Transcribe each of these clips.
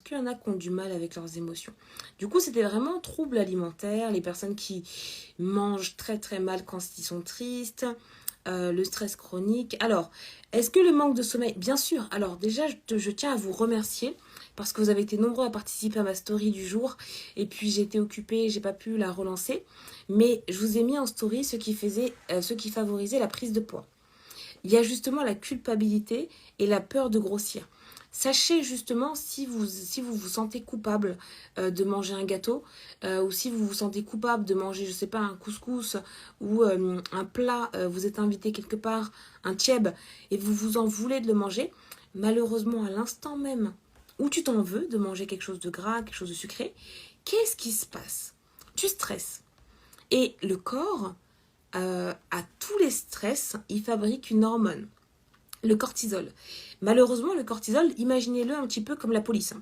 qu'il y en a qui ont du mal avec leurs émotions. Du coup, c'était vraiment trouble alimentaire, les personnes qui mangent très très mal quand ils sont tristes, le stress chronique. Alors, est-ce que le manque de sommeil? Bien sûr. Alors déjà, je tiens à vous remercier parce que vous avez été nombreux à participer à ma story du jour et puis j'ai été occupée, j'ai pas pu la relancer. Mais je vous ai mis en story ce qui favorisait la prise de poids. Il y a justement la culpabilité et la peur de grossir. Sachez justement si vous vous sentez coupable de manger un gâteau ou si vous vous sentez coupable de manger, je sais pas, un couscous ou un plat, vous êtes invité quelque part, un tieb, et vous vous en voulez de le manger, malheureusement à l'instant même où tu t'en veux de manger quelque chose de gras, quelque chose de sucré, qu'est-ce qui se passe? Tu stresses. Et le corps, à tous les stress, il fabrique une hormone, le cortisol. Malheureusement, le cortisol, imaginez-le un petit peu comme la police.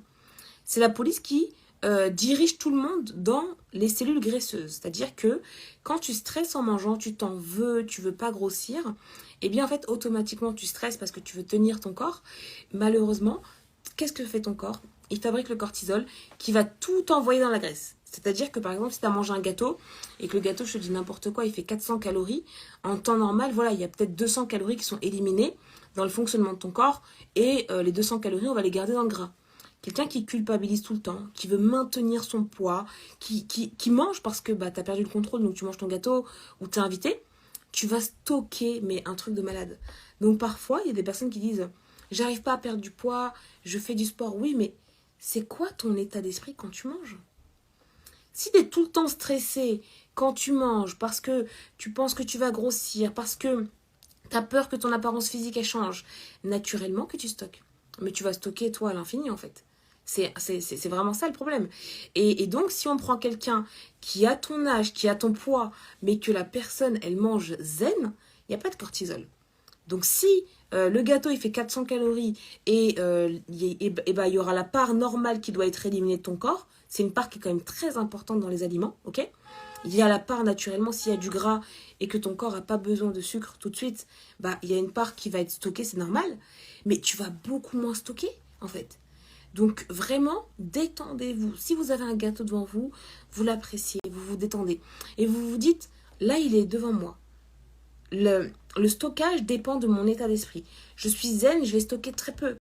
C'est la police qui dirige tout le monde dans les cellules graisseuses. C'est-à-dire que quand tu stresses en mangeant, tu t'en veux, tu veux pas grossir, et bien en fait, automatiquement, tu stresses parce que tu veux tenir ton corps. Malheureusement, qu'est-ce que fait ton corps? Il fabrique le cortisol qui va tout envoyer dans la graisse. C'est-à-dire que par exemple, si tu as mangé un gâteau et que le gâteau, je te dis n'importe quoi, il fait 400 calories, en temps normal, voilà, il y a peut-être 200 calories qui sont éliminées dans le fonctionnement de ton corps et les 200 calories, on va les garder dans le gras. Quelqu'un qui culpabilise tout le temps, qui veut maintenir son poids, qui mange parce que bah, tu as perdu le contrôle, donc tu manges ton gâteau ou tu es invité, tu vas stocker, mais un truc de malade. Donc parfois, il y a des personnes qui disent j'arrive pas à perdre du poids, je fais du sport. Oui, mais c'est quoi ton état d'esprit quand tu manges? Si tu es tout le temps stressé quand tu manges parce que tu penses que tu vas grossir, parce que tu as peur que ton apparence physique elle change, naturellement que tu stockes. Mais tu vas stocker toi à l'infini en fait. C'est vraiment ça le problème. Et donc si on prend quelqu'un qui a ton âge, qui a ton poids, mais que la personne elle mange zen, il n'y a pas de cortisol. Donc si le gâteau il fait 400 calories et ben, il y aura la part normale qui doit être éliminée de ton corps, c'est une part qui est quand même très importante dans les aliments, ok? Il y a la part naturellement, s'il y a du gras et que ton corps n'a pas besoin de sucre tout de suite, bah, il y a une part qui va être stockée, c'est normal, mais tu vas beaucoup moins stocker en fait. Donc vraiment, détendez-vous. Si vous avez un gâteau devant vous, vous l'appréciez, vous vous détendez. Et vous vous dites, là il est devant moi. Le stockage dépend de mon état d'esprit. Je suis zen, je vais stocker très peu.